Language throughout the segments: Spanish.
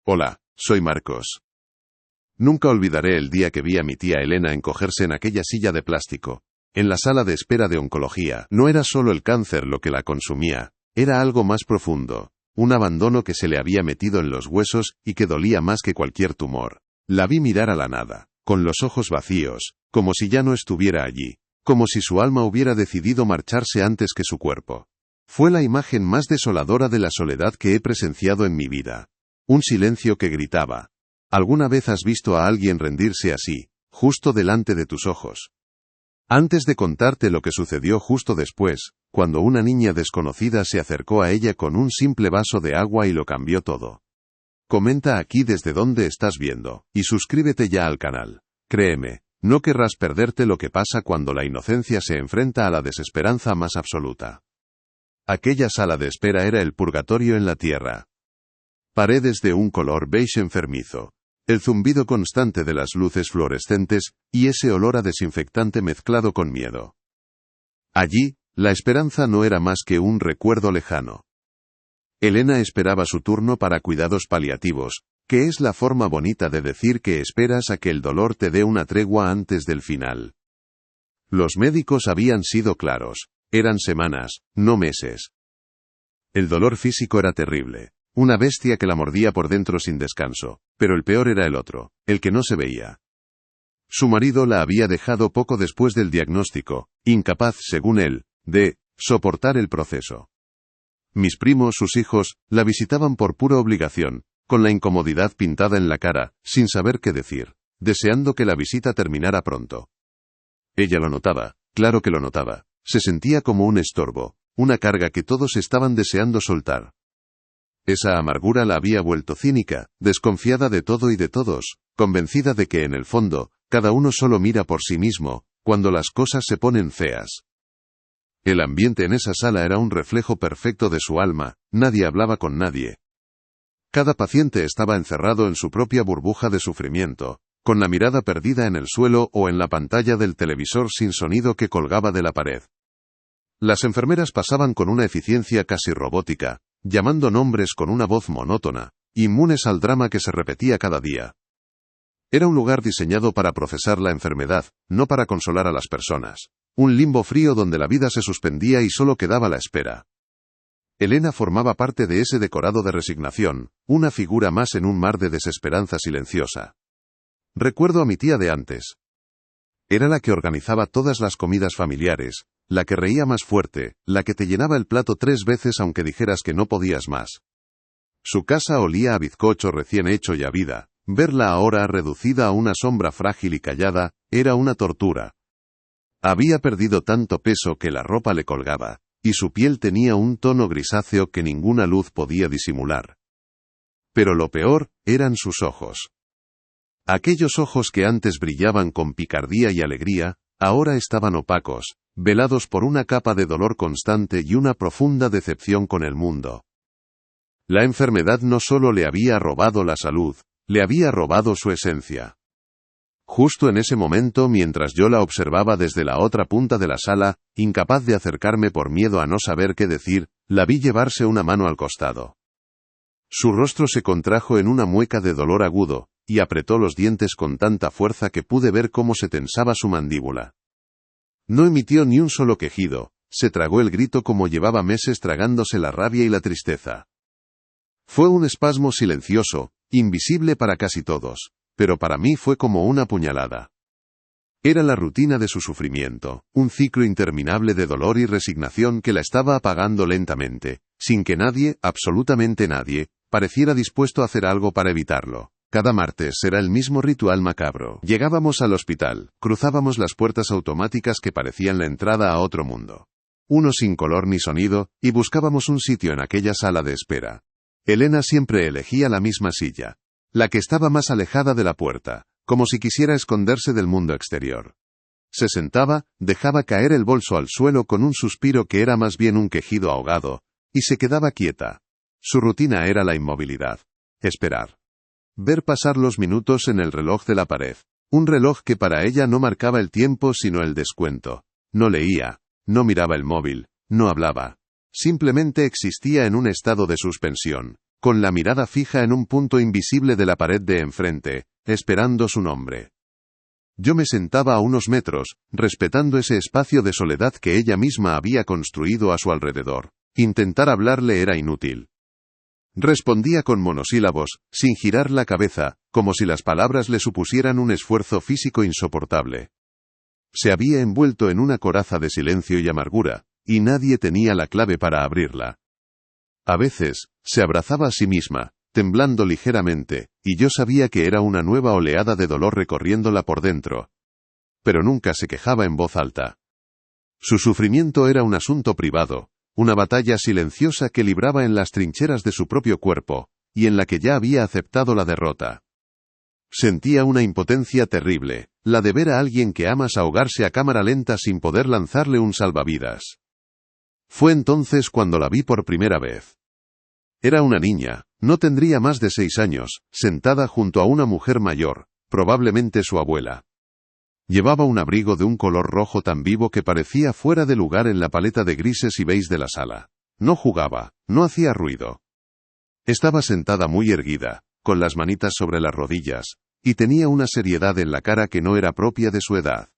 Hola, soy Marcos. Nunca olvidaré el día que vi a mi tía Elena encogerse en aquella silla de plástico, en la sala de espera de oncología. No era solo el cáncer lo que la consumía, era algo más profundo, un abandono que se le había metido en los huesos y que dolía más que cualquier tumor. La vi mirar a la nada, con los ojos vacíos, como si ya no estuviera allí, como si su alma hubiera decidido marcharse antes que su cuerpo. Fue la imagen más desoladora de la soledad que he presenciado en mi vida. Un silencio que gritaba: ¿alguna vez has visto a alguien rendirse así, justo delante de tus ojos? Antes de contarte lo que sucedió justo después, cuando una niña desconocida se acercó a ella con un simple vaso de agua y lo cambió todo. Comenta aquí desde dónde estás viendo, y suscríbete ya al canal. Créeme, no querrás perderte lo que pasa cuando la inocencia se enfrenta a la desesperanza más absoluta. Aquella sala de espera era el purgatorio en la tierra. Paredes de un color beige enfermizo, el zumbido constante de las luces fluorescentes, y ese olor a desinfectante mezclado con miedo. Allí, la esperanza no era más que un recuerdo lejano. Elena esperaba su turno para cuidados paliativos, que es la forma bonita de decir que esperas a que el dolor te dé una tregua antes del final. Los médicos habían sido claros, eran semanas, no meses. El dolor físico era terrible. Una bestia que la mordía por dentro sin descanso, pero el peor era el otro, el que no se veía. Su marido la había dejado poco después del diagnóstico, incapaz, según él, de soportar el proceso. Mis primos, sus hijos, la visitaban por pura obligación, con la incomodidad pintada en la cara, sin saber qué decir, deseando que la visita terminara pronto. Ella lo notaba, claro que lo notaba, se sentía como un estorbo, una carga que todos estaban deseando soltar. Esa amargura la había vuelto cínica, desconfiada de todo y de todos, convencida de que en el fondo, cada uno solo mira por sí mismo, cuando las cosas se ponen feas. El ambiente en esa sala era un reflejo perfecto de su alma, nadie hablaba con nadie. Cada paciente estaba encerrado en su propia burbuja de sufrimiento, con la mirada perdida en el suelo o en la pantalla del televisor sin sonido que colgaba de la pared. Las enfermeras pasaban con una eficiencia casi robótica, llamando nombres con una voz monótona, inmunes al drama que se repetía cada día. Era un lugar diseñado para procesar la enfermedad, no para consolar a las personas. Un limbo frío donde la vida se suspendía y solo quedaba la espera. Elena formaba parte de ese decorado de resignación, una figura más en un mar de desesperanza silenciosa. Recuerdo a mi tía de antes. Era la que organizaba todas las comidas familiares, la que reía más fuerte, la que te llenaba el plato 3 veces aunque dijeras que no podías más. Su casa olía a bizcocho recién hecho y a vida. Verla ahora reducida a una sombra frágil y callada, era una tortura. Había perdido tanto peso que la ropa le colgaba, y su piel tenía un tono grisáceo que ninguna luz podía disimular. Pero lo peor, eran sus ojos. Aquellos ojos que antes brillaban con picardía y alegría, ahora estaban opacos, velados por una capa de dolor constante y una profunda decepción con el mundo. La enfermedad no solo le había robado la salud, le había robado su esencia. Justo en ese momento, mientras yo la observaba desde la otra punta de la sala, incapaz de acercarme por miedo a no saber qué decir, la vi llevarse una mano al costado. Su rostro se contrajo en una mueca de dolor agudo, y apretó los dientes con tanta fuerza que pude ver cómo se tensaba su mandíbula. No emitió ni un solo quejido, se tragó el grito como llevaba meses tragándose la rabia y la tristeza. Fue un espasmo silencioso, invisible para casi todos, pero para mí fue como una puñalada. Era la rutina de su sufrimiento, un ciclo interminable de dolor y resignación que la estaba apagando lentamente, sin que nadie, absolutamente nadie, pareciera dispuesto a hacer algo para evitarlo. Cada martes era el mismo ritual macabro. Llegábamos al hospital, cruzábamos las puertas automáticas que parecían la entrada a otro mundo. Uno sin color ni sonido, y buscábamos un sitio en aquella sala de espera. Elena siempre elegía la misma silla, la que estaba más alejada de la puerta, como si quisiera esconderse del mundo exterior. Se sentaba, dejaba caer el bolso al suelo con un suspiro que era más bien un quejido ahogado, y se quedaba quieta. Su rutina era la inmovilidad. Esperar. Ver pasar los minutos en el reloj de la pared. Un reloj que para ella no marcaba el tiempo sino el descuento. No leía, no miraba el móvil, no hablaba. Simplemente existía en un estado de suspensión, con la mirada fija en un punto invisible de la pared de enfrente, esperando su nombre. Yo me sentaba a unos metros, respetando ese espacio de soledad que ella misma había construido a su alrededor. Intentar hablarle era inútil. Respondía con monosílabos, sin girar la cabeza, como si las palabras le supusieran un esfuerzo físico insoportable. Se había envuelto en una coraza de silencio y amargura, y nadie tenía la clave para abrirla. A veces, se abrazaba a sí misma, temblando ligeramente, y yo sabía que era una nueva oleada de dolor recorriéndola por dentro. Pero nunca se quejaba en voz alta. Su sufrimiento era un asunto privado, una batalla silenciosa que libraba en las trincheras de su propio cuerpo, y en la que ya había aceptado la derrota. Sentía una impotencia terrible, la de ver a alguien que amas ahogarse a cámara lenta sin poder lanzarle un salvavidas. Fue entonces cuando la vi por primera vez. Era una niña, no tendría más de 6 años, sentada junto a una mujer mayor, probablemente su abuela. Llevaba un abrigo de un color rojo tan vivo que parecía fuera de lugar en la paleta de grises y beige de la sala. No jugaba, no hacía ruido. Estaba sentada muy erguida, con las manitas sobre las rodillas, y tenía una seriedad en la cara que no era propia de su edad.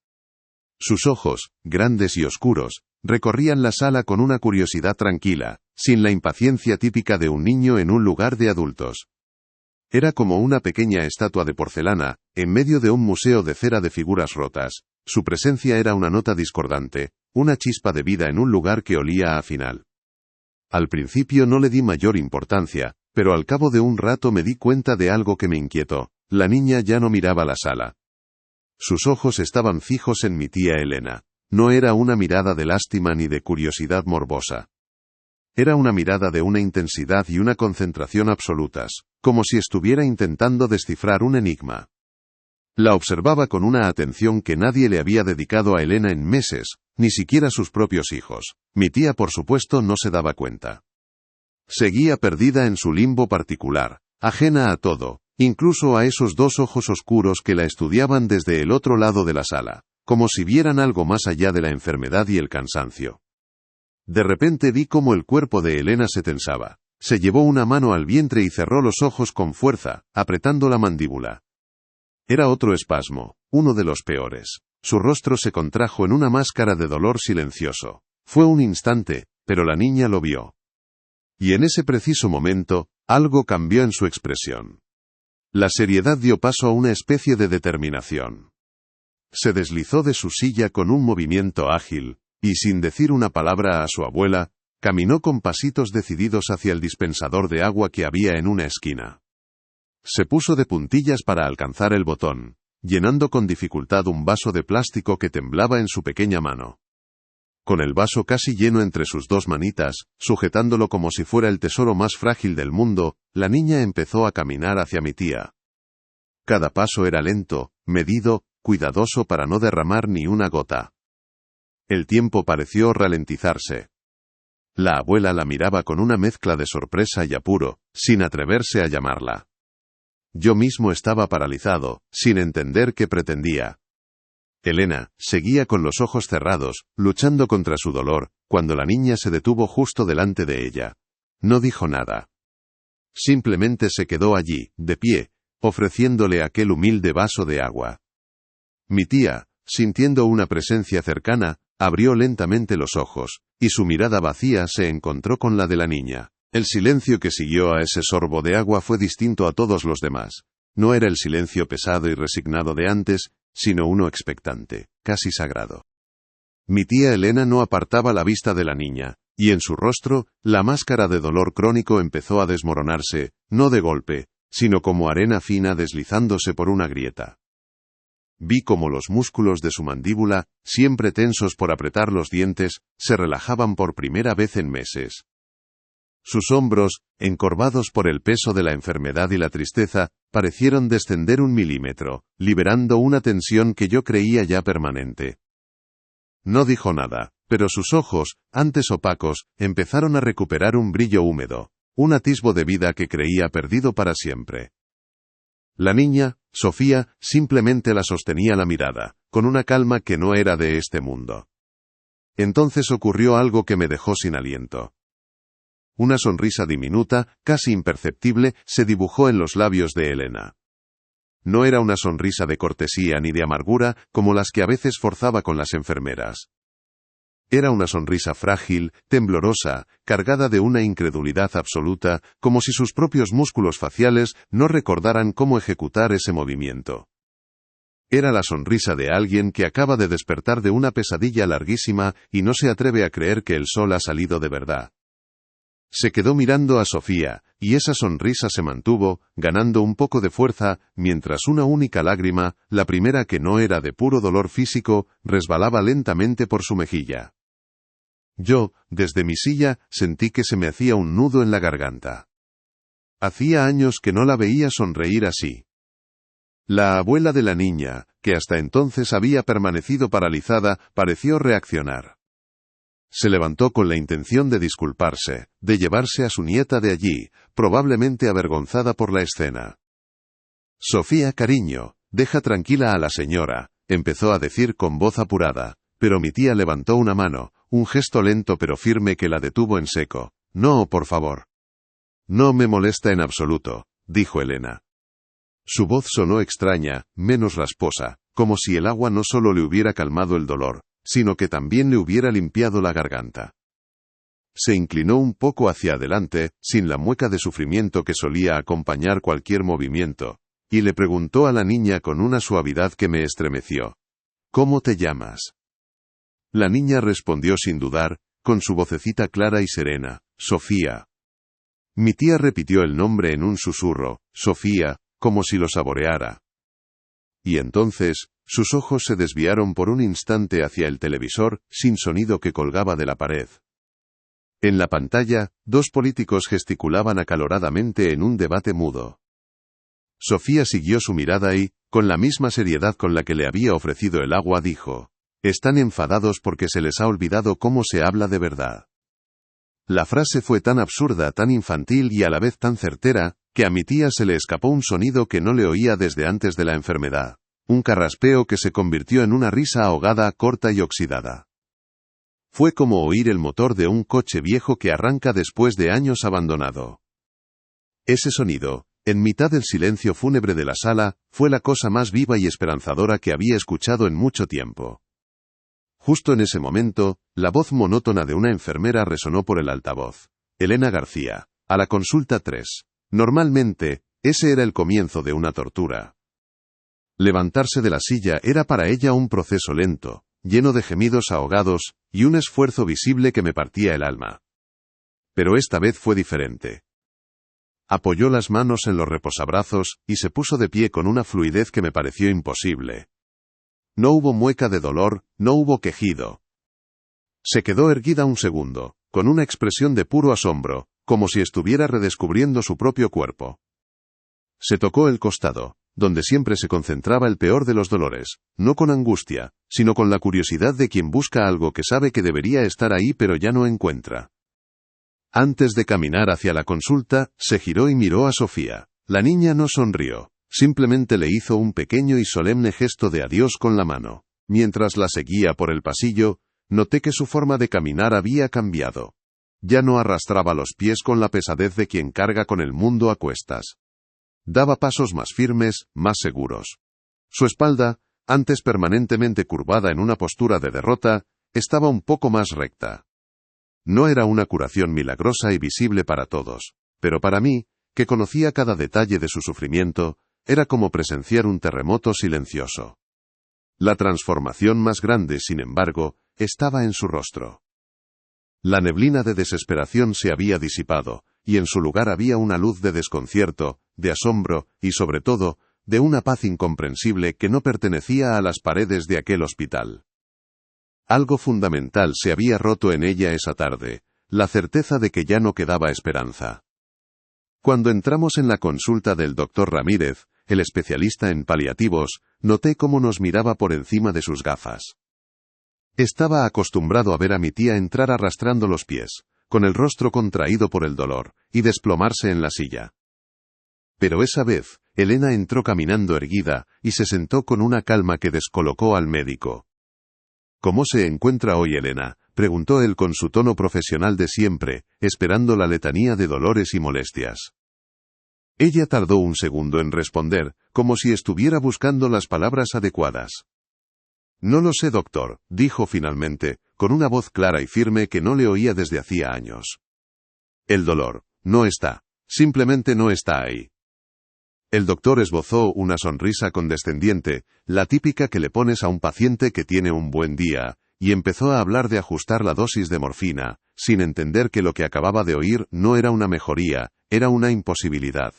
Sus ojos, grandes y oscuros, recorrían la sala con una curiosidad tranquila, sin la impaciencia típica de un niño en un lugar de adultos. Era como una pequeña estatua de porcelana, en medio de un museo de cera de figuras rotas. Su presencia era una nota discordante, una chispa de vida en un lugar que olía a final. Al principio no le di mayor importancia, pero al cabo de un rato me di cuenta de algo que me inquietó. La niña ya no miraba la sala. Sus ojos estaban fijos en mi tía Elena. No era una mirada de lástima ni de curiosidad morbosa. Era una mirada de una intensidad y una concentración absolutas, como si estuviera intentando descifrar un enigma. La observaba con una atención que nadie le había dedicado a Elena en meses, ni siquiera sus propios hijos. Mi tía, por supuesto, no se daba cuenta. Seguía perdida en su limbo particular, ajena a todo, incluso a esos 2 ojos oscuros que la estudiaban desde el otro lado de la sala, como si vieran algo más allá de la enfermedad y el cansancio. De repente vi cómo el cuerpo de Elena se tensaba. Se llevó una mano al vientre y cerró los ojos con fuerza, apretando la mandíbula. Era otro espasmo, uno de los peores. Su rostro se contrajo en una máscara de dolor silencioso. Fue un instante, pero la niña lo vio. Y en ese preciso momento, algo cambió en su expresión. La seriedad dio paso a una especie de determinación. Se deslizó de su silla con un movimiento ágil, y sin decir una palabra a su abuela, caminó con pasitos decididos hacia el dispensador de agua que había en una esquina. Se puso de puntillas para alcanzar el botón, llenando con dificultad un vaso de plástico que temblaba en su pequeña mano. Con el vaso casi lleno entre sus 2 manitas, sujetándolo como si fuera el tesoro más frágil del mundo, la niña empezó a caminar hacia mi tía. Cada paso era lento, medido, cuidadoso para no derramar ni una gota. El tiempo pareció ralentizarse. La abuela la miraba con una mezcla de sorpresa y apuro, sin atreverse a llamarla. Yo mismo estaba paralizado, sin entender qué pretendía. Elena seguía con los ojos cerrados, luchando contra su dolor, cuando la niña se detuvo justo delante de ella. No dijo nada. Simplemente se quedó allí, de pie, ofreciéndole aquel humilde vaso de agua. Mi tía, sintiendo una presencia cercana, abrió lentamente los ojos, y su mirada vacía se encontró con la de la niña. El silencio que siguió a ese sorbo de agua fue distinto a todos los demás. No era el silencio pesado y resignado de antes, sino uno expectante, casi sagrado. Mi tía Elena no apartaba la vista de la niña, y en su rostro, la máscara de dolor crónico empezó a desmoronarse, no de golpe, sino como arena fina deslizándose por una grieta. Vi cómo los músculos de su mandíbula, siempre tensos por apretar los dientes, se relajaban por primera vez en meses. Sus hombros, encorvados por el peso de la enfermedad y la tristeza, parecieron descender 1 milímetro, liberando una tensión que yo creía ya permanente. No dijo nada, pero sus ojos, antes opacos, empezaron a recuperar un brillo húmedo, un atisbo de vida que creía perdido para siempre. La niña, Sofía, simplemente la sostenía la mirada, con una calma que no era de este mundo. Entonces ocurrió algo que me dejó sin aliento. Una sonrisa diminuta, casi imperceptible, se dibujó en los labios de Elena. No era una sonrisa de cortesía ni de amargura, como las que a veces forzaba con las enfermeras. Era una sonrisa frágil, temblorosa, cargada de una incredulidad absoluta, como si sus propios músculos faciales no recordaran cómo ejecutar ese movimiento. Era la sonrisa de alguien que acaba de despertar de una pesadilla larguísima y no se atreve a creer que el sol ha salido de verdad. Se quedó mirando a Sofía, y esa sonrisa se mantuvo, ganando un poco de fuerza, mientras una única lágrima, la primera que no era de puro dolor físico, resbalaba lentamente por su mejilla. Yo, desde mi silla, sentí que se me hacía un nudo en la garganta. Hacía años que no la veía sonreír así. La abuela de la niña, que hasta entonces había permanecido paralizada, pareció reaccionar. Se levantó con la intención de disculparse, de llevarse a su nieta de allí, probablemente avergonzada por la escena. «Sofía, cariño, deja tranquila a la señora», empezó a decir con voz apurada, pero mi tía levantó una mano, un gesto lento pero firme que la detuvo en seco. «No, por favor». «No me molesta en absoluto», dijo Elena. Su voz sonó extraña, menos rasposa, como si el agua no solo le hubiera calmado el dolor, sino que también le hubiera limpiado la garganta. Se inclinó un poco hacia adelante, sin la mueca de sufrimiento que solía acompañar cualquier movimiento, y le preguntó a la niña con una suavidad que me estremeció: «¿Cómo te llamas?». La niña respondió sin dudar, con su vocecita clara y serena: «Sofía». Mi tía repitió el nombre en un susurro: «Sofía», como si lo saboreara. Y entonces, sus ojos se desviaron por un instante hacia el televisor, sin sonido que colgaba de la pared. En la pantalla, dos políticos gesticulaban acaloradamente en un debate mudo. Sofía siguió su mirada y, con la misma seriedad con la que le había ofrecido el agua, dijo: «Están enfadados porque se les ha olvidado cómo se habla de verdad». La frase fue tan absurda, tan infantil y a la vez tan certera, que a mi tía se le escapó un sonido que no le oía desde antes de la enfermedad. Un carraspeo que se convirtió en una risa ahogada, corta y oxidada. Fue como oír el motor de un coche viejo que arranca después de años abandonado. Ese sonido, en mitad del silencio fúnebre de la sala, fue la cosa más viva y esperanzadora que había escuchado en mucho tiempo. Justo en ese momento, la voz monótona de una enfermera resonó por el altavoz. «Elena García, a la consulta 3. Normalmente, ese era el comienzo de una tortura». Levantarse de la silla era para ella un proceso lento, lleno de gemidos ahogados, y un esfuerzo visible que me partía el alma. Pero esta vez fue diferente. Apoyó las manos en los reposabrazos, y se puso de pie con una fluidez que me pareció imposible. No hubo mueca de dolor, no hubo quejido. Se quedó erguida un segundo, con una expresión de puro asombro, como si estuviera redescubriendo su propio cuerpo. Se tocó el costado, donde siempre se concentraba el peor de los dolores, no con angustia, sino con la curiosidad de quien busca algo que sabe que debería estar ahí pero ya no encuentra. Antes de caminar hacia la consulta, se giró y miró a Sofía. La niña no sonrió, simplemente le hizo un pequeño y solemne gesto de adiós con la mano. Mientras la seguía por el pasillo, noté que su forma de caminar había cambiado. Ya no arrastraba los pies con la pesadez de quien carga con el mundo a cuestas. Daba pasos más firmes, más seguros. Su espalda, antes permanentemente curvada en una postura de derrota, estaba un poco más recta. No era una curación milagrosa y visible para todos, pero para mí, que conocía cada detalle de su sufrimiento, era como presenciar un terremoto silencioso. La transformación más grande, sin embargo, estaba en su rostro. La neblina de desesperación se había disipado, y en su lugar había una luz de desconcierto, de asombro, y sobre todo, de una paz incomprensible que no pertenecía a las paredes de aquel hospital. Algo fundamental se había roto en ella esa tarde, la certeza de que ya no quedaba esperanza. Cuando entramos en la consulta del doctor Ramírez, el especialista en paliativos, noté cómo nos miraba por encima de sus gafas. Estaba acostumbrado a ver a mi tía entrar arrastrando los pies, con el rostro contraído por el dolor, y desplomarse en la silla. Pero esa vez, Elena entró caminando erguida, y se sentó con una calma que descolocó al médico. «¿Cómo se encuentra hoy Elena?», preguntó él con su tono profesional de siempre, esperando la letanía de dolores y molestias. Ella tardó un segundo en responder, como si estuviera buscando las palabras adecuadas. No lo sé, doctor, dijo finalmente, con una voz clara y firme que no le oía desde hacía años. El dolor, no está, simplemente no está ahí. El doctor esbozó una sonrisa condescendiente, la típica que le pones a un paciente que tiene un buen día, y empezó a hablar de ajustar la dosis de morfina, sin entender que lo que acababa de oír no era una mejoría, era una imposibilidad.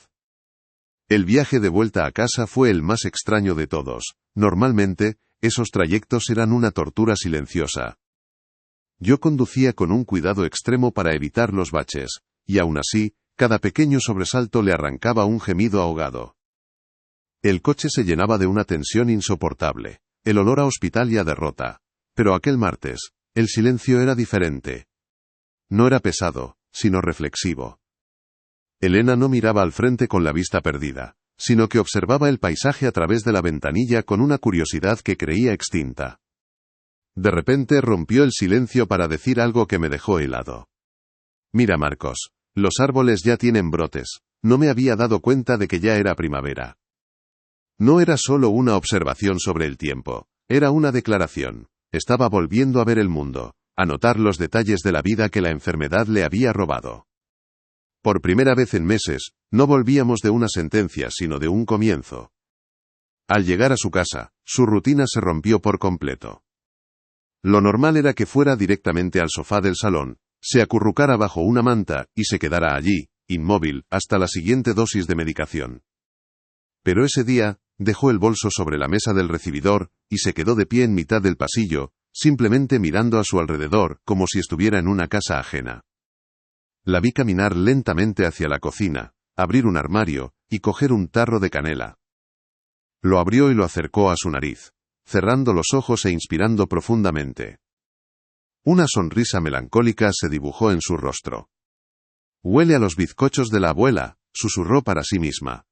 El viaje de vuelta a casa fue el más extraño de todos. Normalmente, esos trayectos eran una tortura silenciosa. Yo conducía con un cuidado extremo para evitar los baches, y aún así, cada pequeño sobresalto le arrancaba un gemido ahogado. El coche se llenaba de una tensión insoportable, el olor a hospital y a derrota. Pero aquel martes, el silencio era diferente. No era pesado, sino reflexivo. Elena no miraba al frente con la vista perdida, sino que observaba el paisaje a través de la ventanilla con una curiosidad que creía extinta. De repente rompió el silencio para decir algo que me dejó helado. Mira, Marcos, los árboles ya tienen brotes, no me había dado cuenta de que ya era primavera. No era solo una observación sobre el tiempo, era una declaración. Estaba volviendo a ver el mundo, a notar los detalles de la vida que la enfermedad le había robado. Por primera vez en meses, no volvíamos de una sentencia sino de un comienzo. Al llegar a su casa, su rutina se rompió por completo. Lo normal era que fuera directamente al sofá del salón, se acurrucara bajo una manta y se quedara allí, inmóvil, hasta la siguiente dosis de medicación. Pero ese día, dejó el bolso sobre la mesa del recibidor y se quedó de pie en mitad del pasillo, simplemente mirando a su alrededor como si estuviera en una casa ajena. La vi caminar lentamente hacia la cocina, abrir un armario y coger un tarro de canela. Lo abrió y lo acercó a su nariz, cerrando los ojos e inspirando profundamente. Una sonrisa melancólica se dibujó en su rostro. «Huele a los bizcochos de la abuela», susurró para sí misma.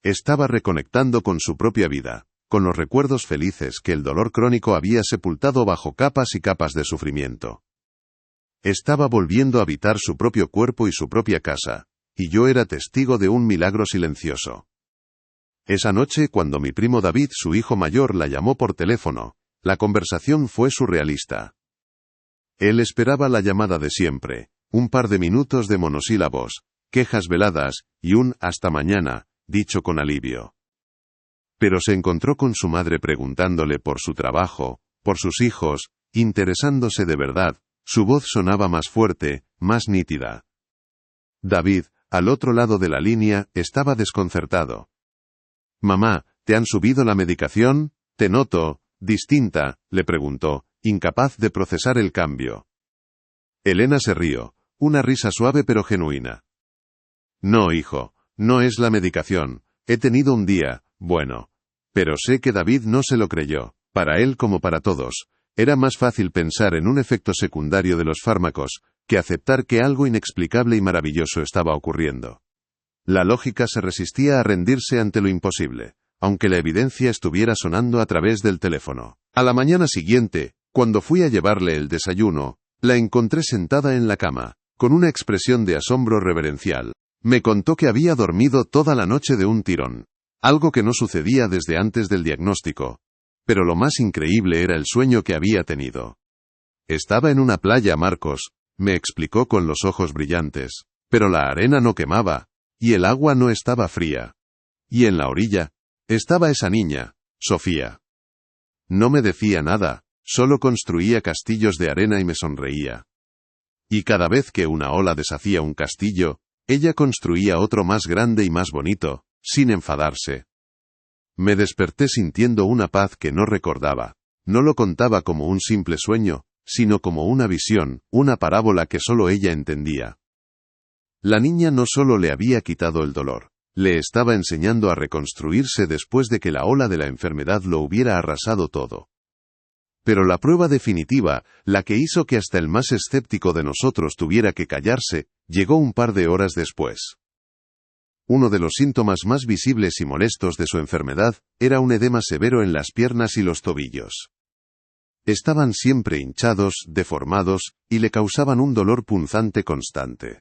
Estaba reconectando con su propia vida, con los recuerdos felices que el dolor crónico había sepultado bajo capas y capas de sufrimiento. Estaba volviendo a habitar su propio cuerpo y su propia casa, y yo era testigo de un milagro silencioso. Esa noche, cuando mi primo David, su hijo mayor, la llamó por teléfono, la conversación fue surrealista. Él esperaba la llamada de siempre, un par de minutos de monosílabos, quejas veladas, y un «hasta mañana», dicho con alivio. Pero se encontró con su madre preguntándole por su trabajo, por sus hijos, interesándose de verdad. Su voz sonaba más fuerte, más nítida. David, al otro lado de la línea, estaba desconcertado. «Mamá, ¿te han subido la medicación? Te noto distinta», le preguntó, incapaz de procesar el cambio. Elena se rió, una risa suave pero genuina. «No, hijo, no es la medicación, he tenido un día, bueno». Pero sé que David no se lo creyó, para él como para todos. Era más fácil pensar en un efecto secundario de los fármacos, que aceptar que algo inexplicable y maravilloso estaba ocurriendo. La lógica se resistía a rendirse ante lo imposible, aunque la evidencia estuviera sonando a través del teléfono. A la mañana siguiente, cuando fui a llevarle el desayuno, la encontré sentada en la cama, con una expresión de asombro reverencial. Me contó que había dormido toda la noche de un tirón, algo que no sucedía desde antes del diagnóstico. Pero lo más increíble era el sueño que había tenido. Estaba en una playa, Marcos, me explicó con los ojos brillantes, pero la arena no quemaba, y el agua no estaba fría. Y en la orilla, estaba esa niña, Sofía. No me decía nada, solo construía castillos de arena y me sonreía. Y cada vez que una ola deshacía un castillo, ella construía otro más grande y más bonito, sin enfadarse. Me desperté sintiendo una paz que no recordaba. No lo contaba como un simple sueño, sino como una visión, una parábola que solo ella entendía. La niña no solo le había quitado el dolor, le estaba enseñando a reconstruirse después de que la ola de la enfermedad lo hubiera arrasado todo. Pero la prueba definitiva, la que hizo que hasta el más escéptico de nosotros tuviera que callarse, llegó un par de horas después. Uno de los síntomas más visibles y molestos de su enfermedad era un edema severo en las piernas y los tobillos. Estaban siempre hinchados, deformados, y le causaban un dolor punzante constante.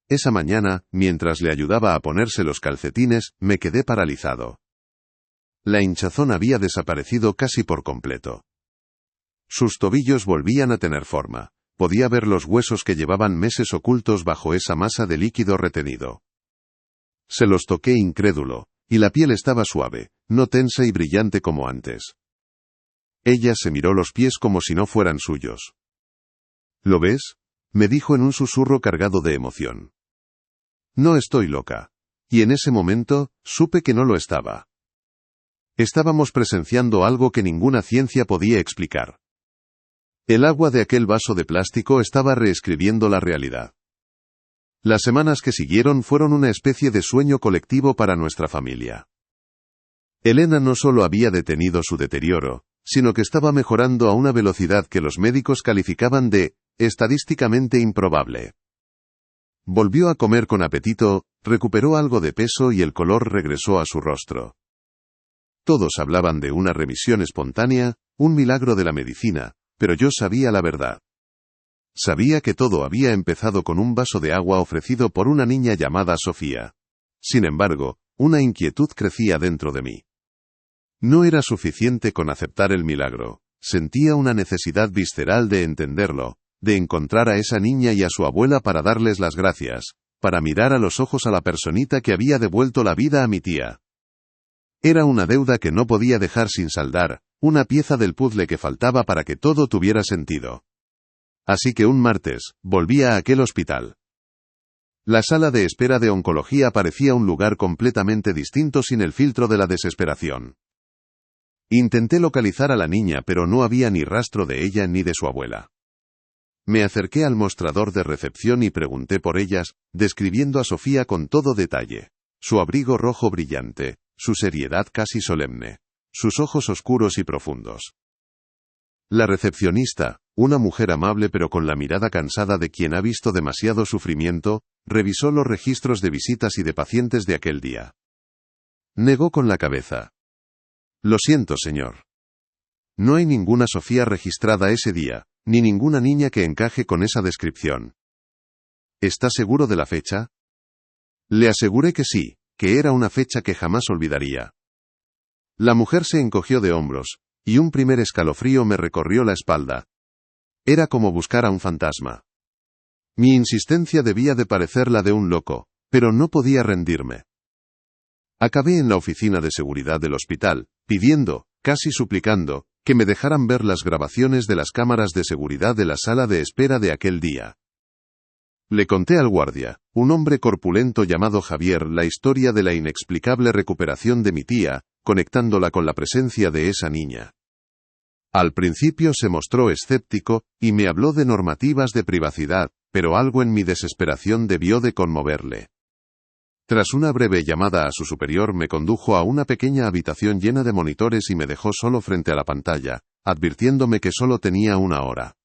Esa mañana, mientras le ayudaba a ponerse los calcetines, me quedé paralizado. La hinchazón había desaparecido casi por completo. Sus tobillos volvían a tener forma. Podía ver los huesos que llevaban meses ocultos bajo esa masa de líquido retenido. Se los toqué incrédulo, y la piel estaba suave, no tensa y brillante como antes. Ella se miró los pies como si no fueran suyos. ¿Lo ves?, me dijo en un susurro cargado de emoción. No estoy loca. Y en ese momento, supe que no lo estaba. Estábamos presenciando algo que ninguna ciencia podía explicar. El agua de aquel vaso de plástico estaba reescribiendo la realidad. Las semanas que siguieron fueron una especie de sueño colectivo para nuestra familia. Elena no solo había detenido su deterioro, sino que estaba mejorando a una velocidad que los médicos calificaban de estadísticamente improbable. Volvió a comer con apetito, recuperó algo de peso y el color regresó a su rostro. Todos hablaban de una remisión espontánea, un milagro de la medicina, pero yo sabía la verdad. Sabía que todo había empezado con un vaso de agua ofrecido por una niña llamada Sofía. Sin embargo, una inquietud crecía dentro de mí. No era suficiente con aceptar el milagro, sentía una necesidad visceral de entenderlo, de encontrar a esa niña y a su abuela para darles las gracias, para mirar a los ojos a la personita que había devuelto la vida a mi tía. Era una deuda que no podía dejar sin saldar, una pieza del puzzle que faltaba para que todo tuviera sentido. Así que un martes, volví a aquel hospital. La sala de espera de oncología parecía un lugar completamente distinto sin el filtro de la desesperación. Intenté localizar a la niña pero no había ni rastro de ella ni de su abuela. Me acerqué al mostrador de recepción y pregunté por ellas, describiendo a Sofía con todo detalle. Su abrigo rojo brillante, su seriedad casi solemne, sus ojos oscuros y profundos. La recepcionista, una mujer amable pero con la mirada cansada de quien ha visto demasiado sufrimiento, revisó los registros de visitas y de pacientes de aquel día. Negó con la cabeza. Lo siento, señor. No hay ninguna Sofía registrada ese día, ni ninguna niña que encaje con esa descripción. ¿Está seguro de la fecha? Le aseguré que sí, que era una fecha que jamás olvidaría. La mujer se encogió de hombros, y un primer escalofrío me recorrió la espalda. Era como buscar a un fantasma. Mi insistencia debía de parecer la de un loco, pero no podía rendirme. Acabé en la oficina de seguridad del hospital, pidiendo, casi suplicando, que me dejaran ver las grabaciones de las cámaras de seguridad de la sala de espera de aquel día. Le conté al guardia, un hombre corpulento llamado Javier, la historia de la inexplicable recuperación de mi tía, conectándola con la presencia de esa niña. Al principio se mostró escéptico, y me habló de normativas de privacidad, pero algo en mi desesperación debió de conmoverle. Tras una breve llamada a su superior me condujo a una pequeña habitación llena de monitores y me dejó solo frente a la pantalla, advirtiéndome que solo tenía una hora.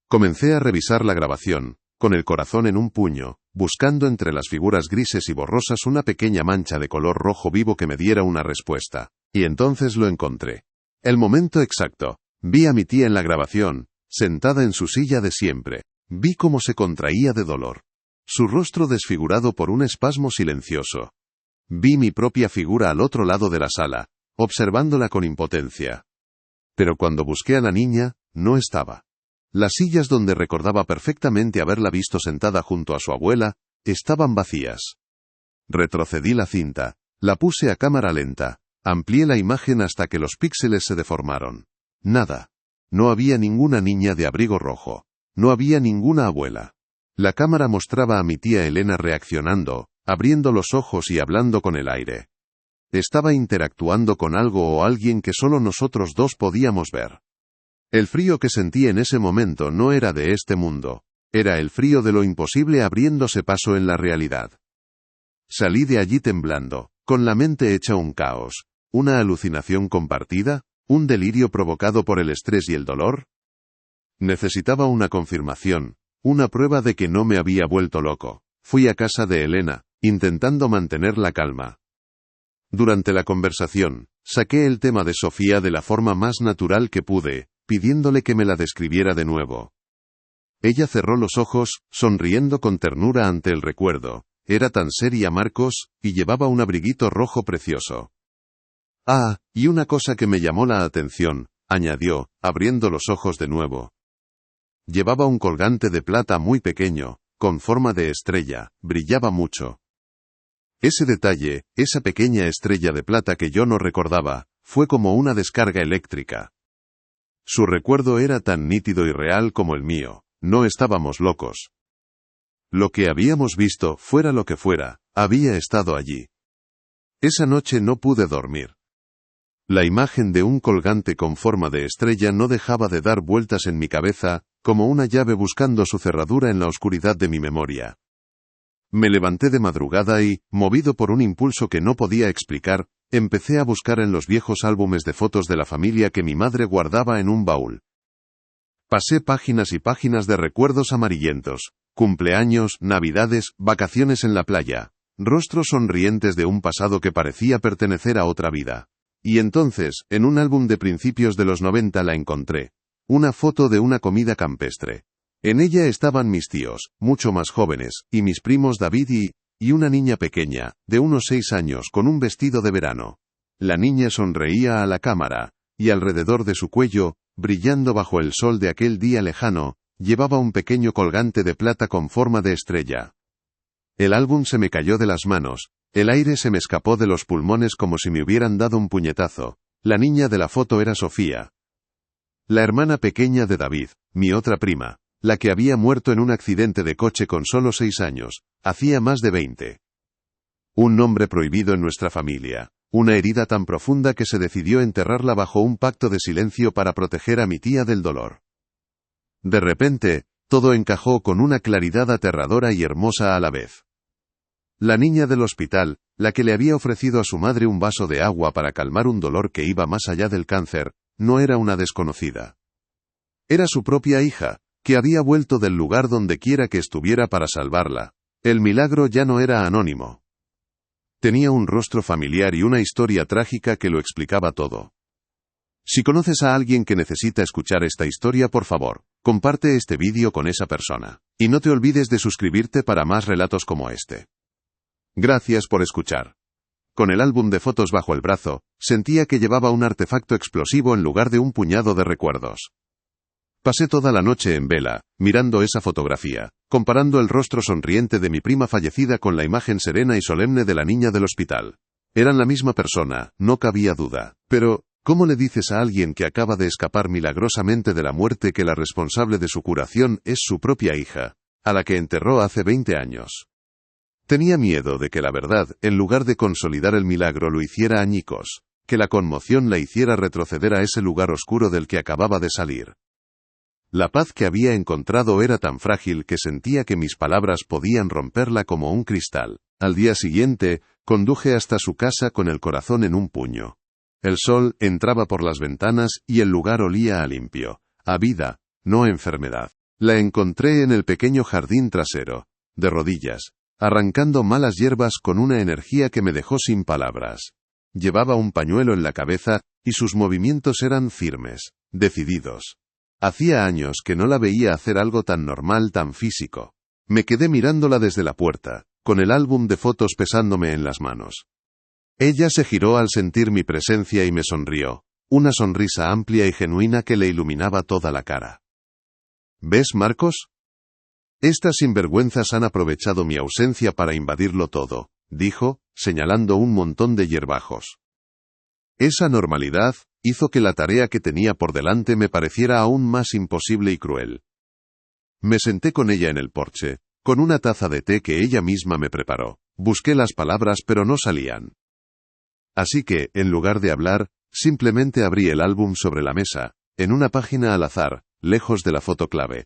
Comencé a revisar la grabación, con el corazón en un puño, buscando entre las figuras grises y borrosas una pequeña mancha de color rojo vivo que me diera una respuesta. Y entonces lo encontré. El momento exacto. Vi a mi tía en la grabación, sentada en su silla de siempre. Vi cómo se contraía de dolor. Su rostro desfigurado por un espasmo silencioso. Vi mi propia figura al otro lado de la sala, observándola con impotencia. Pero cuando busqué a la niña, no estaba. Las sillas donde recordaba perfectamente haberla visto sentada junto a su abuela, estaban vacías. Retrocedí la cinta, la puse a cámara lenta, amplié la imagen hasta que los píxeles se deformaron. Nada. No había ninguna niña de abrigo rojo. No había ninguna abuela. La cámara mostraba a mi tía Elena reaccionando, abriendo los ojos y hablando con el aire. Estaba interactuando con algo o alguien que solo nosotros dos podíamos ver. El frío que sentí en ese momento no era de este mundo, era el frío de lo imposible abriéndose paso en la realidad. Salí de allí temblando, con la mente hecha un caos, una alucinación compartida, un delirio provocado por el estrés y el dolor. Necesitaba una confirmación, una prueba de que no me había vuelto loco. Fui a casa de Elena, intentando mantener la calma. Durante la conversación, Saqué el tema de Sofía de la forma más natural que pude, pidiéndole que me la describiera de nuevo. Ella cerró los ojos, sonriendo con ternura ante el recuerdo. Era tan seria Marcos, y llevaba un abriguito rojo precioso. Ah, y una cosa que me llamó la atención, añadió, abriendo los ojos de nuevo. Llevaba un colgante de plata muy pequeño, con forma de estrella, brillaba mucho. Ese detalle, esa pequeña estrella de plata que yo no recordaba, fue como una descarga eléctrica. Su recuerdo era tan nítido y real como el mío, no estábamos locos. Lo que habíamos visto, fuera lo que fuera, había estado allí. Esa noche no pude dormir. La imagen de un colgante con forma de estrella no dejaba de dar vueltas en mi cabeza, como una llave buscando su cerradura en la oscuridad de mi memoria. Me levanté de madrugada y, movido por un impulso que no podía explicar, empecé a buscar en los viejos álbumes de fotos de la familia que mi madre guardaba en un baúl. Pasé páginas y páginas de recuerdos amarillentos, cumpleaños, navidades, vacaciones en la playa, rostros sonrientes de un pasado que parecía pertenecer a otra vida. Y entonces, en un álbum de principios de los 90 la encontré. Una foto de una comida campestre. En ella estaban mis tíos, mucho más jóvenes, y mis primos David y una niña pequeña, de unos 6 años con un vestido de verano. La niña sonreía a la cámara, y alrededor de su cuello, brillando bajo el sol de aquel día lejano, llevaba un pequeño colgante de plata con forma de estrella. El álbum se me cayó de las manos, el aire se me escapó de los pulmones como si me hubieran dado un puñetazo. La niña de la foto era Sofía. La hermana pequeña de David, mi otra prima, la que había muerto en un accidente de coche con solo 6 años, hacía más de 20. Un nombre prohibido en nuestra familia, una herida tan profunda que se decidió enterrarla bajo un pacto de silencio para proteger a mi tía del dolor. De repente, todo encajó con una claridad aterradora y hermosa a la vez. La niña del hospital, la que le había ofrecido a su madre un vaso de agua para calmar un dolor que iba más allá del cáncer, no era una desconocida. Era su propia hija, que había vuelto del lugar donde quiera que estuviera para salvarla. El milagro ya no era anónimo. Tenía un rostro familiar y una historia trágica que lo explicaba todo. Si conoces a alguien que necesita escuchar esta historia, por favor, comparte este vídeo con esa persona. Y no te olvides de suscribirte para más relatos como este. Gracias por escuchar. Con el álbum de fotos bajo el brazo, sentía que llevaba un artefacto explosivo en lugar de un puñado de recuerdos. Pasé toda la noche en vela, mirando esa fotografía, comparando el rostro sonriente de mi prima fallecida con la imagen serena y solemne de la niña del hospital. Eran la misma persona, no cabía duda. Pero, ¿cómo le dices a alguien que acaba de escapar milagrosamente de la muerte que la responsable de su curación es su propia hija, a la que enterró hace 20 años? Tenía miedo de que la verdad, en lugar de consolidar el milagro, lo hiciera añicos, que la conmoción la hiciera retroceder a ese lugar oscuro del que acababa de salir. La paz que había encontrado era tan frágil que sentía que mis palabras podían romperla como un cristal. Al día siguiente, conduje hasta su casa con el corazón en un puño. El sol entraba por las ventanas y el lugar olía a limpio, a vida, no a enfermedad. La encontré en el pequeño jardín trasero, de rodillas, arrancando malas hierbas con una energía que me dejó sin palabras. Llevaba un pañuelo en la cabeza, y sus movimientos eran firmes, decididos. Hacía años que no la veía hacer algo tan normal, tan físico. Me quedé mirándola desde la puerta, con el álbum de fotos pesándome en las manos. Ella se giró al sentir mi presencia y me sonrió, una sonrisa amplia y genuina que le iluminaba toda la cara. ¿Ves, Marcos? Estas sinvergüenzas han aprovechado mi ausencia para invadirlo todo, dijo, señalando un montón de hierbajos. Esa normalidad hizo que la tarea que tenía por delante me pareciera aún más imposible y cruel. Me senté con ella en el porche, con una taza de té que ella misma me preparó. Busqué las palabras pero no salían. Así que, en lugar de hablar, simplemente abrí el álbum sobre la mesa, en una página al azar, lejos de la foto clave.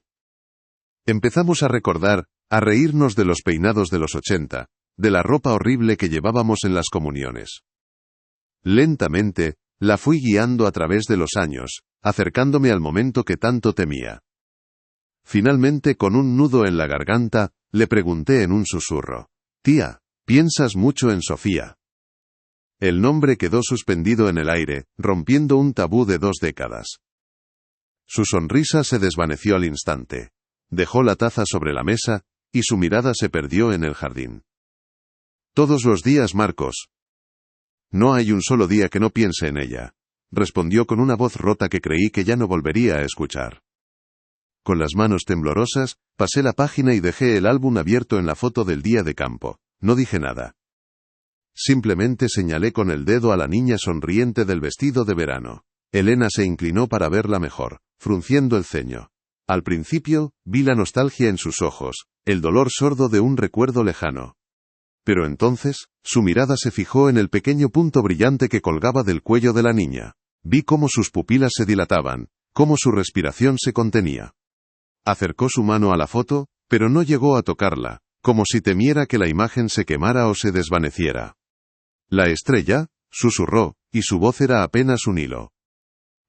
Empezamos a recordar, a reírnos de los peinados de los 80, de la ropa horrible que llevábamos en las comuniones. Lentamente, la fui guiando a través de los años, acercándome al momento que tanto temía. Finalmente, con un nudo en la garganta, le pregunté en un susurro: «Tía, ¿piensas mucho en Sofía?» El nombre quedó suspendido en el aire, rompiendo un tabú de 2 décadas. Su sonrisa se desvaneció al instante. Dejó la taza sobre la mesa, y su mirada se perdió en el jardín. Todos los días, Marcos. No hay un solo día que no piense en ella, respondió con una voz rota que creí que ya no volvería a escuchar. Con las manos temblorosas, pasé la página y dejé el álbum abierto en la foto del día de campo. No dije nada. Simplemente señalé con el dedo a la niña sonriente del vestido de verano. Elena se inclinó para verla mejor, frunciendo el ceño. Al principio, vi la nostalgia en sus ojos, el dolor sordo de un recuerdo lejano. Pero entonces, su mirada se fijó en el pequeño punto brillante que colgaba del cuello de la niña. Vi cómo sus pupilas se dilataban, cómo su respiración se contenía. Acercó su mano a la foto, pero no llegó a tocarla, como si temiera que la imagen se quemara o se desvaneciera. «La estrella», susurró, y su voz era apenas un hilo.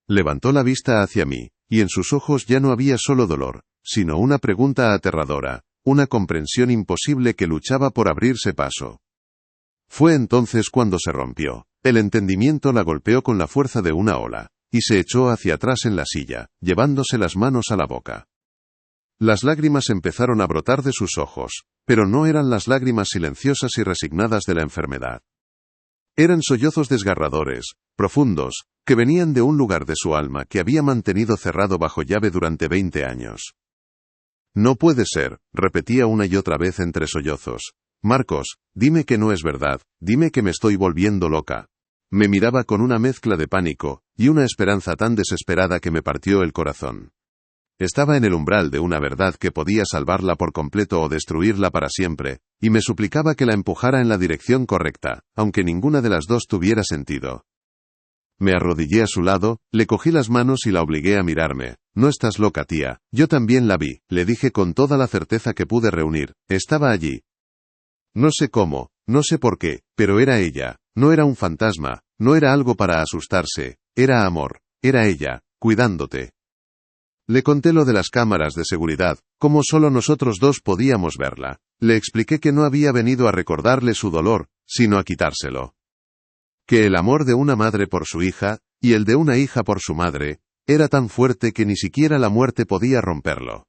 Levantó la vista hacia mí, y en sus ojos ya no había solo dolor, sino una pregunta aterradora, una comprensión imposible que luchaba por abrirse paso. Fue entonces cuando se rompió. El entendimiento la golpeó con la fuerza de una ola, y se echó hacia atrás en la silla, llevándose las manos a la boca. Las lágrimas empezaron a brotar de sus ojos, pero no eran las lágrimas silenciosas y resignadas de la enfermedad. Eran sollozos desgarradores, profundos, que venían de un lugar de su alma que había mantenido cerrado bajo llave durante 20 años. «No puede ser», repetía una y otra vez entre sollozos. «Marcos, dime que no es verdad, dime que me estoy volviendo loca». Me miraba con una mezcla de pánico, y una esperanza tan desesperada que me partió el corazón. Estaba en el umbral de una verdad que podía salvarla por completo o destruirla para siempre, y me suplicaba que la empujara en la dirección correcta, aunque ninguna de las dos tuviera sentido. Me arrodillé a su lado, le cogí las manos y la obligué a mirarme. «No estás loca, tía, yo también la vi», le dije con toda la certeza que pude reunir. Estaba allí. No sé cómo, no sé por qué, pero era ella. No era un fantasma, no era algo para asustarse, era amor, era ella, cuidándote. Le conté lo de las cámaras de seguridad, como solo nosotros dos podíamos verla. Le expliqué que no había venido a recordarle su dolor, sino a quitárselo. Que el amor de una madre por su hija, y el de una hija por su madre, era tan fuerte que ni siquiera la muerte podía romperlo.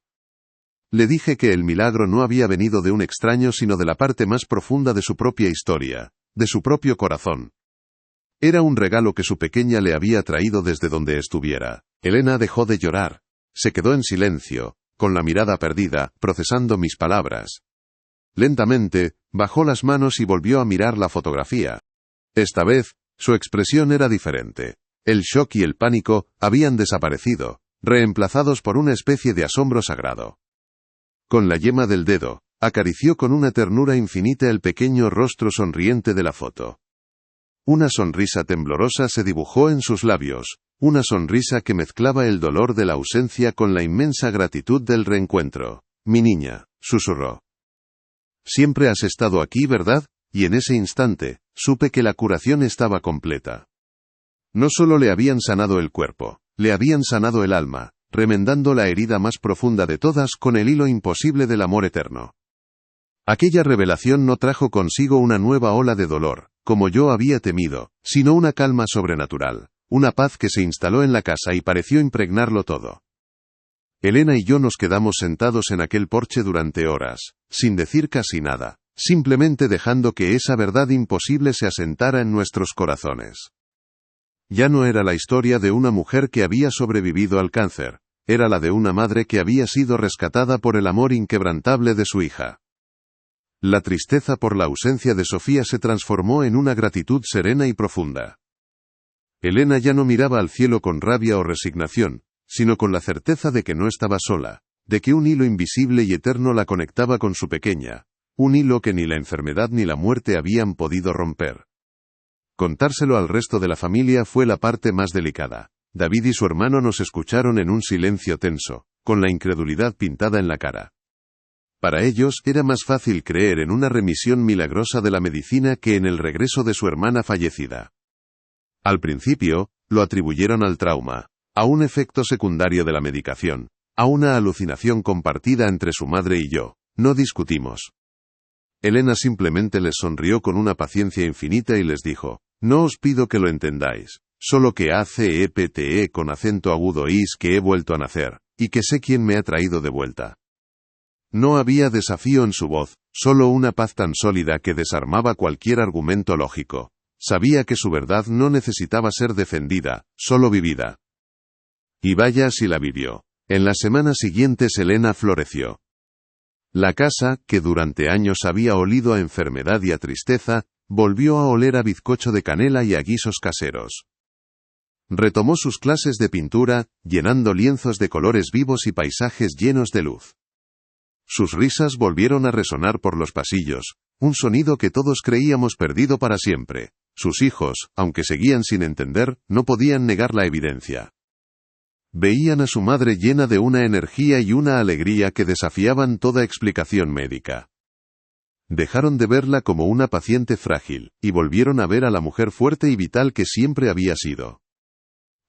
Le dije que el milagro no había venido de un extraño sino de la parte más profunda de su propia historia, de su propio corazón. Era un regalo que su pequeña le había traído desde donde estuviera. Elena dejó de llorar. Se quedó en silencio, con la mirada perdida, procesando mis palabras. Lentamente, bajó las manos y volvió a mirar la fotografía. Esta vez, su expresión era diferente. El shock y el pánico habían desaparecido, reemplazados por una especie de asombro sagrado. Con la yema del dedo, acarició con una ternura infinita el pequeño rostro sonriente de la foto. Una sonrisa temblorosa se dibujó en sus labios, una sonrisa que mezclaba el dolor de la ausencia con la inmensa gratitud del reencuentro. «Mi niña», susurró. «Siempre has estado aquí, ¿verdad?», y en ese instante, supe que la curación estaba completa. No solo le habían sanado el cuerpo, le habían sanado el alma, remendando la herida más profunda de todas con el hilo imposible del amor eterno. Aquella revelación no trajo consigo una nueva ola de dolor, como yo había temido, sino una calma sobrenatural, una paz que se instaló en la casa y pareció impregnarlo todo. Elena y yo nos quedamos sentados en aquel porche durante horas, sin decir casi nada, simplemente dejando que esa verdad imposible se asentara en nuestros corazones. Ya no era la historia de una mujer que había sobrevivido al cáncer, era la de una madre que había sido rescatada por el amor inquebrantable de su hija. La tristeza por la ausencia de Sofía se transformó en una gratitud serena y profunda. Elena ya no miraba al cielo con rabia o resignación, sino con la certeza de que no estaba sola, de que un hilo invisible y eterno la conectaba con su pequeña, un hilo que ni la enfermedad ni la muerte habían podido romper. Contárselo al resto de la familia fue la parte más delicada. David y su hermano nos escucharon en un silencio tenso, con la incredulidad pintada en la cara. Para ellos era más fácil creer en una remisión milagrosa de la medicina que en el regreso de su hermana fallecida. Al principio, lo atribuyeron al trauma, a un efecto secundario de la medicación, a una alucinación compartida entre su madre y yo. No discutimos. Elena simplemente les sonrió con una paciencia infinita y les dijo: No os pido que lo entendáis, solo que ACEPTE con acento agudo is que he vuelto a nacer, y que sé quién me ha traído de vuelta. No había desafío en su voz, solo una paz tan sólida que desarmaba cualquier argumento lógico. Sabía que su verdad no necesitaba ser defendida, solo vivida. Y vaya si la vivió. En las semanas siguientes Elena floreció. La casa, que durante años había olido a enfermedad y a tristeza, volvió a oler a bizcocho de canela y a guisos caseros. Retomó sus clases de pintura, llenando lienzos de colores vivos y paisajes llenos de luz. Sus risas volvieron a resonar por los pasillos, un sonido que todos creíamos perdido para siempre. Sus hijos, aunque seguían sin entender, no podían negar la evidencia. Veían a su madre llena de una energía y una alegría que desafiaban toda explicación médica. Dejaron de verla como una paciente frágil, y volvieron a ver a la mujer fuerte y vital que siempre había sido.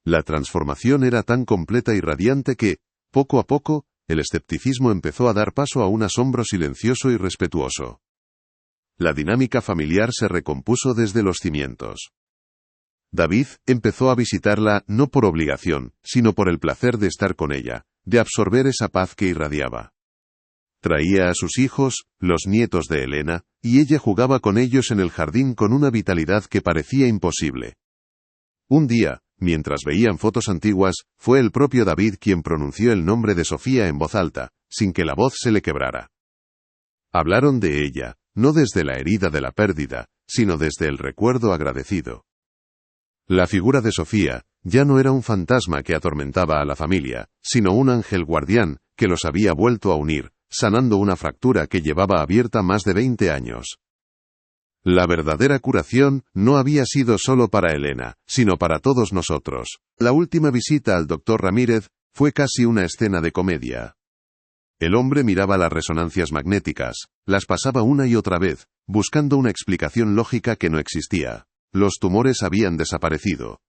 La transformación era tan completa y radiante que, poco a poco, el escepticismo empezó a dar paso a un asombro silencioso y respetuoso. La dinámica familiar se recompuso desde los cimientos. David empezó a visitarla no por obligación, sino por el placer de estar con ella, de absorber esa paz que irradiaba. Traía a sus hijos, los nietos de Elena, y ella jugaba con ellos en el jardín con una vitalidad que parecía imposible. Un día, mientras veían fotos antiguas, fue el propio David quien pronunció el nombre de Sofía en voz alta, sin que la voz se le quebrara. Hablaron de ella, no desde la herida de la pérdida, sino desde el recuerdo agradecido. La figura de Sofía ya no era un fantasma que atormentaba a la familia, sino un ángel guardián que los había vuelto a unir, sanando una fractura que llevaba abierta más de 20 años. La verdadera curación no había sido solo para Elena, sino para todos nosotros. La última visita al doctor Ramírez fue casi una escena de comedia. El hombre miraba las resonancias magnéticas, las pasaba una y otra vez, buscando una explicación lógica que no existía. Los tumores habían desaparecido.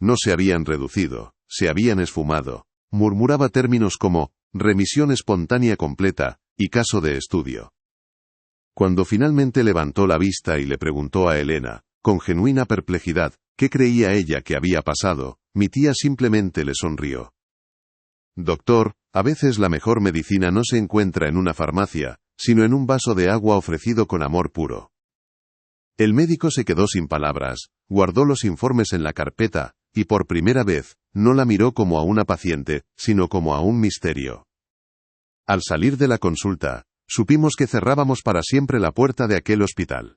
No se habían reducido, se habían esfumado. Murmuraba términos como remisión espontánea completa y caso de estudio. Cuando finalmente levantó la vista y le preguntó a Elena, con genuina perplejidad, qué creía ella que había pasado, mi tía simplemente le sonrió. Doctor, a veces la mejor medicina no se encuentra en una farmacia, sino en un vaso de agua ofrecido con amor puro. El médico se quedó sin palabras, guardó los informes en la carpeta, y por primera vez, no la miró como a una paciente, sino como a un misterio. Al salir de la consulta, supimos que cerrábamos para siempre la puerta de aquel hospital.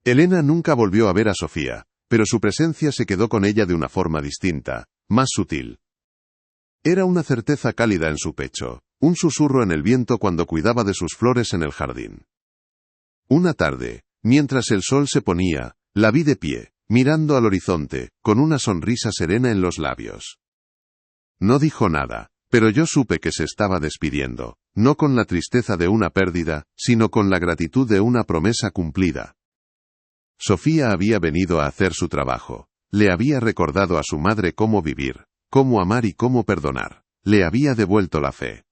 Elena nunca volvió a ver a Sofía, pero su presencia se quedó con ella de una forma distinta, más sutil. Era una certeza cálida en su pecho, un susurro en el viento cuando cuidaba de sus flores en el jardín. Una tarde, mientras el sol se ponía, la vi de pie, mirando al horizonte, con una sonrisa serena en los labios. No dijo nada, pero yo supe que se estaba despidiendo, no con la tristeza de una pérdida, sino con la gratitud de una promesa cumplida. Sofía había venido a hacer su trabajo, le había recordado a su madre cómo vivir, cómo amar y cómo perdonar, le había devuelto la fe.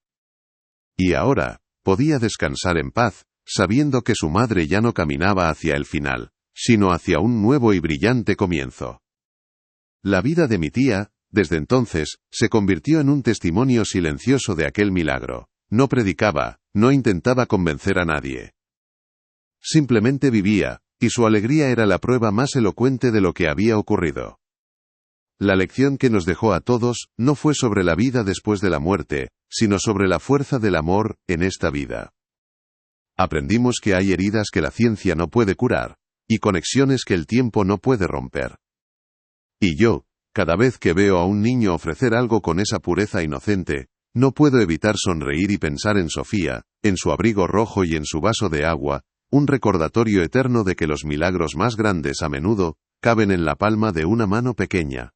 Y ahora, podía descansar en paz, sabiendo que su madre ya no caminaba hacia el final, sino hacia un nuevo y brillante comienzo. La vida de mi tía, desde entonces, se convirtió en un testimonio silencioso de aquel milagro. No predicaba, no intentaba convencer a nadie. Simplemente vivía, y su alegría era la prueba más elocuente de lo que había ocurrido. La lección que nos dejó a todos no fue sobre la vida después de la muerte, sino sobre la fuerza del amor en esta vida. Aprendimos que hay heridas que la ciencia no puede curar, y conexiones que el tiempo no puede romper. Y yo, cada vez que veo a un niño ofrecer algo con esa pureza inocente, no puedo evitar sonreír y pensar en Sofía, en su abrigo rojo y en su vaso de agua, un recordatorio eterno de que los milagros más grandes a menudo caben en la palma de una mano pequeña.